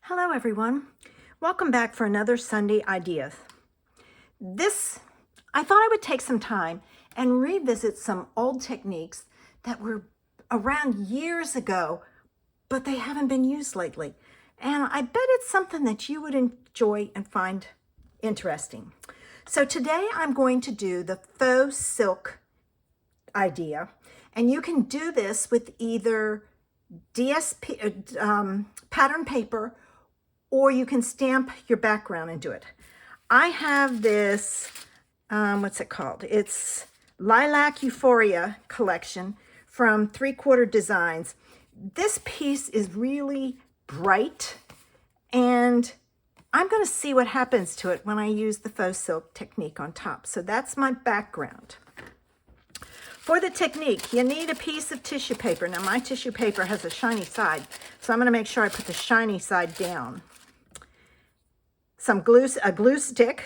Hello everyone. Welcome back for another Sunday Ideas. I thought I would take some time and revisit some old techniques that were around years ago, but they haven't been used lately. And I bet it's something that you would enjoy and find interesting. So today I'm going to do the faux silk idea. And you can do this with either DSP, pattern paper, or you can stamp your background and do it. I have this, what's it called? It's Lilac Euphoria collection from 3/4 Designs. This piece is really bright, and I'm going to see what happens to it when I use the faux silk technique on top. So that's my background. For the technique, you need a piece of tissue paper. Now my tissue paper has a shiny side, so I'm going to make sure I put the shiny side down. A glue stick,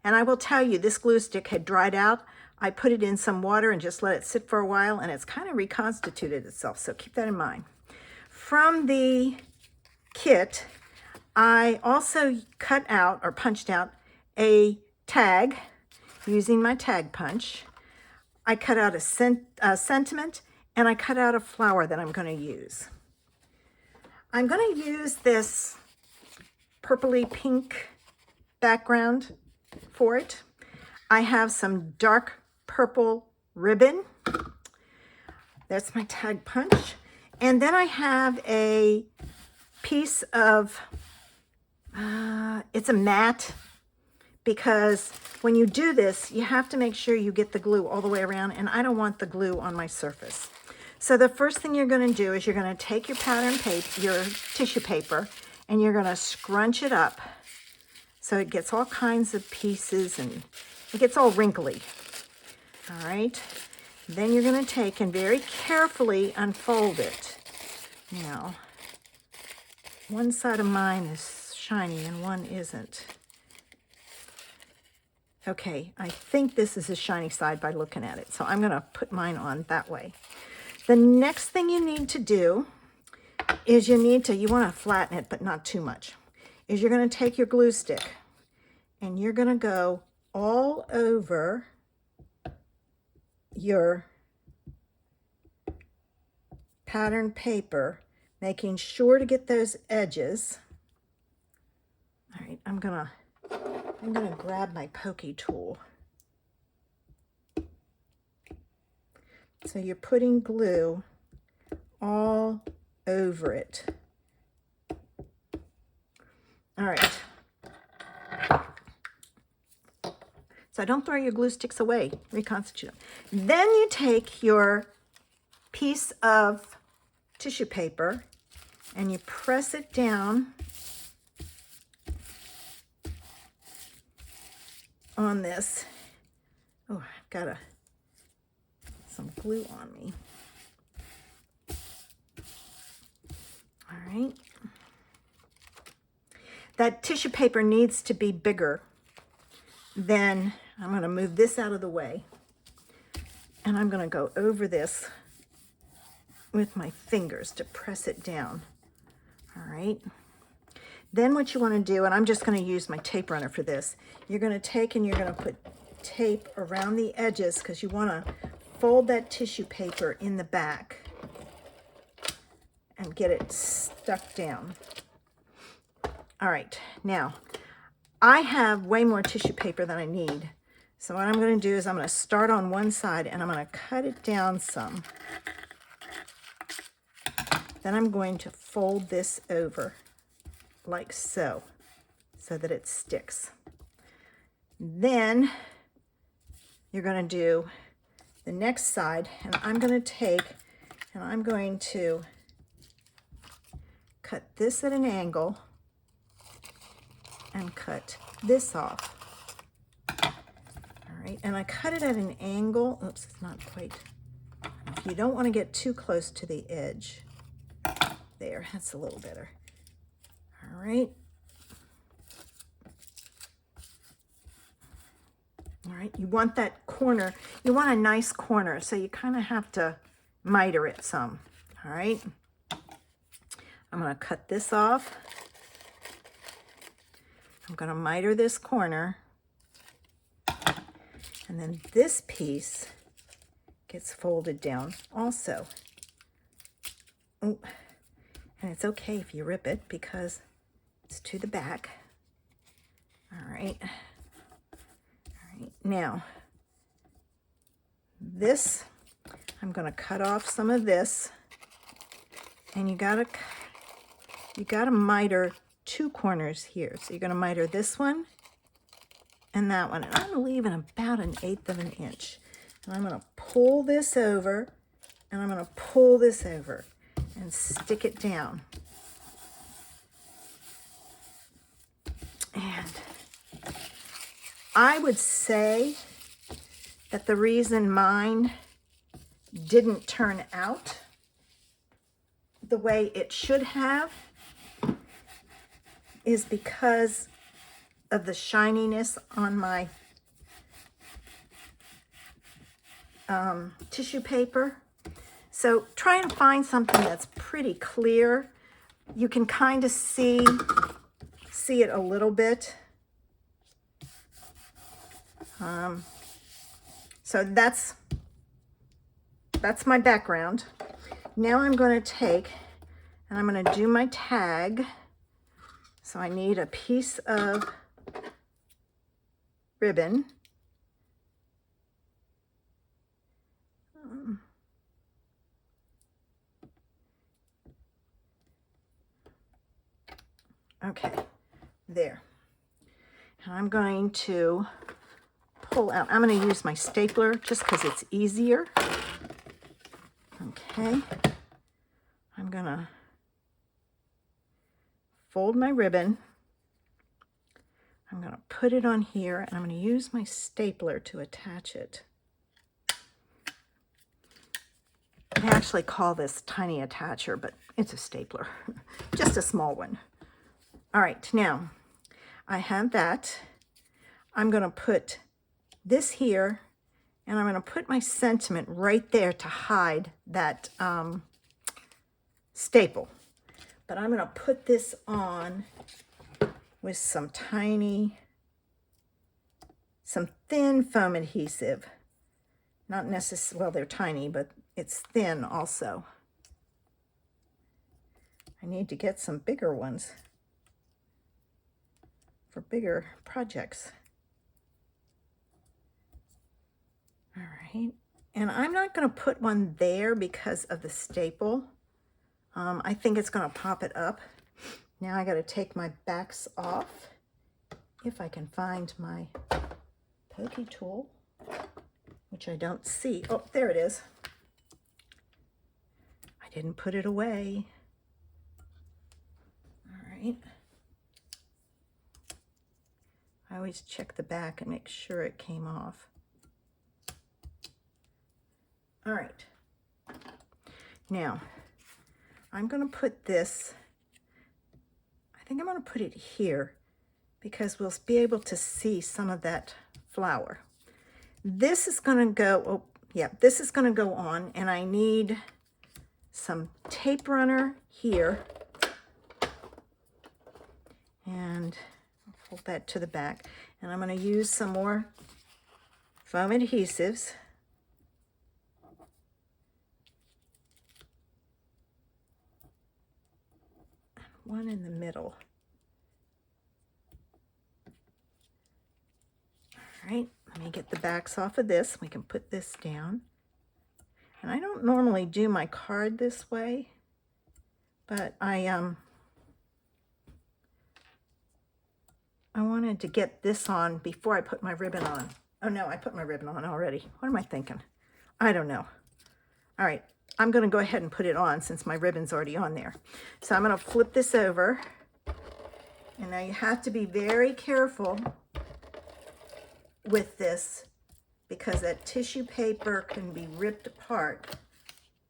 and I will tell you this glue stick had dried out. I put it in some water and just let it sit for a while, and it's kind of reconstituted itself, so keep that in mind. From the kit, I also cut out or punched out a tag using my tag punch. I cut out a sentiment, and I cut out a flower that I'm going to use. I'm going to use this purpley pink background for it. I have some dark purple ribbon. That's my tag punch. And then I have a piece of, it's a mat, because when you do this, you have to make sure you get the glue all the way around, and I don't want the glue on my surface. So the first thing you're going to do is you're going to take your pattern paper, your tissue paper, and you're going to scrunch it up so it gets all kinds of pieces and it gets all wrinkly. All right. Then you're going to take and very carefully unfold it. Now, one side of mine is shiny and one isn't. Okay, I think this is a shiny side by looking at it, so I'm going to put mine on that way. The next thing you need to do is you want to flatten it, but not too much, is you're going to take your glue stick and you're going to go all over your pattern paper, making sure to get those edges. All right, I'm going to grab my pokey tool. So you're putting glue all over it. All right. So don't throw your glue sticks away, reconstitute them. Then you take your piece of tissue paper and you press it down on this. Oh, I've got some glue on me. All right. That tissue paper needs to be bigger. Then I'm going to move this out of the way, and I'm going to go over this with my fingers to press it down. All right. Then what you want to do, and I'm just going to use my tape runner for this, you're going to take and you're going to put tape around the edges, because you want to fold that tissue paper in the back and get it stuck down. All right, now I have way more tissue paper than I need. So what I'm going to do is I'm going to start on one side and I'm going to cut it down some. Then I'm going to fold this over like so that it sticks. Then you're going to do the next side, and I'm going to take and I'm going to cut this at an angle and cut this off. All right, and I cut it at an angle. Oops, it's not quite. You don't want to get too close to the edge. There, that's a little better. All right. All right, you want that corner, you want a nice corner, so you kind of have to miter it some. All right. I'm going to cut this off. I'm going to miter this corner, and then this piece gets folded down also. Ooh. And it's okay if you rip it because it's to the back. All right. All right. Now, this, I'm going to cut off some of this, and you gotta miter 2 corners here. So you're going to miter this one and that one. And I'm leaving about 1/8 of an inch. And I'm going to pull this over, and I'm going to pull this over and stick it down. And I would say that the reason mine didn't turn out the way it should have is because of the shininess on my tissue paper. So try and find something that's pretty clear. You can kind of see it a little bit. So that's my background. Now I'm going to take, and I'm going to do my tag. So I need a piece of ribbon. Okay, there. And I'm going to pull out, I'm going to use my stapler just because it's easier. Okay, I'm going to fold my ribbon. I'm going to put it on here, and I'm going to use my stapler to attach it. I actually call this tiny attacher, but it's a stapler, just a small one. All right, now I have that. I'm going to put this here, and I'm going to put my sentiment right there to hide that staple. But I'm going to put this on with some thin foam adhesive. Not necessarily, well, they're tiny, but it's thin also. I need to get some bigger ones for bigger projects. All right, and I'm not going to put one there because of the staple. I think it's going to pop it up. Now I got to take my backs off, if I can find my pokey tool, which I don't see. Oh, there it is. I didn't put it away. All right. I always check the back and make sure it came off. All right. Now, I'm going to put this, I think I'm going to put it here because we'll be able to see some of that flower. This is going to go, oh, yeah, this is going to go on, and I need some tape runner here. And I'll fold that to the back. And I'm going to use some more foam adhesives. One in the middle. All right, let me get the backs off of this. We can put this down. And I don't normally do my card this way, but I wanted to get this on before I put my ribbon on. Oh no, I put my ribbon on already. What am I thinking? I don't know. All right, I'm going to go ahead and put it on since my ribbon's already on there. So I'm going to flip this over. And now you have to be very careful with this because that tissue paper can be ripped apart.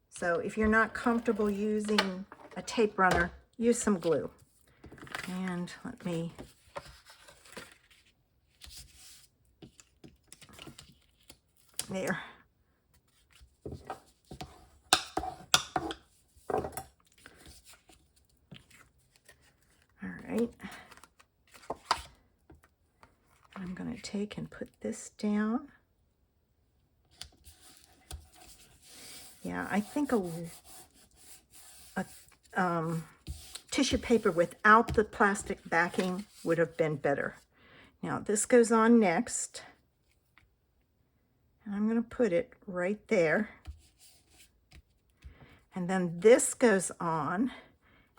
So if you're not comfortable using a tape runner, use some glue. And let me there. All right. take and put this down. Yeah, I think a tissue paper without the plastic backing would have been better. Now this goes on next. And I'm going to put it right there. And then this goes on.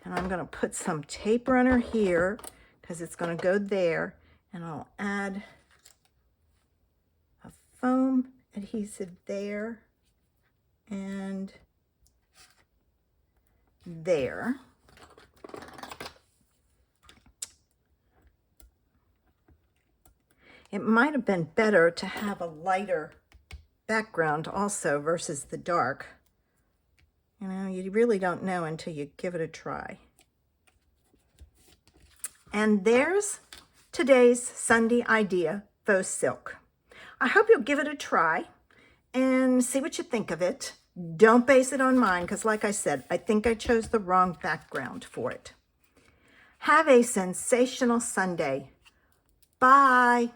And I'm going to put some tape runner here because it's going to go there. And I'll add a foam adhesive there and there. It might have been better to have a lighter background also versus the dark. You know, you really don't know until you give it a try. And there's today's Sunday idea, faux silk. I hope you'll give it a try and see what you think of it. Don't base it on mine because, like I said, I think I chose the wrong background for it. Have a sensational Sunday. Bye.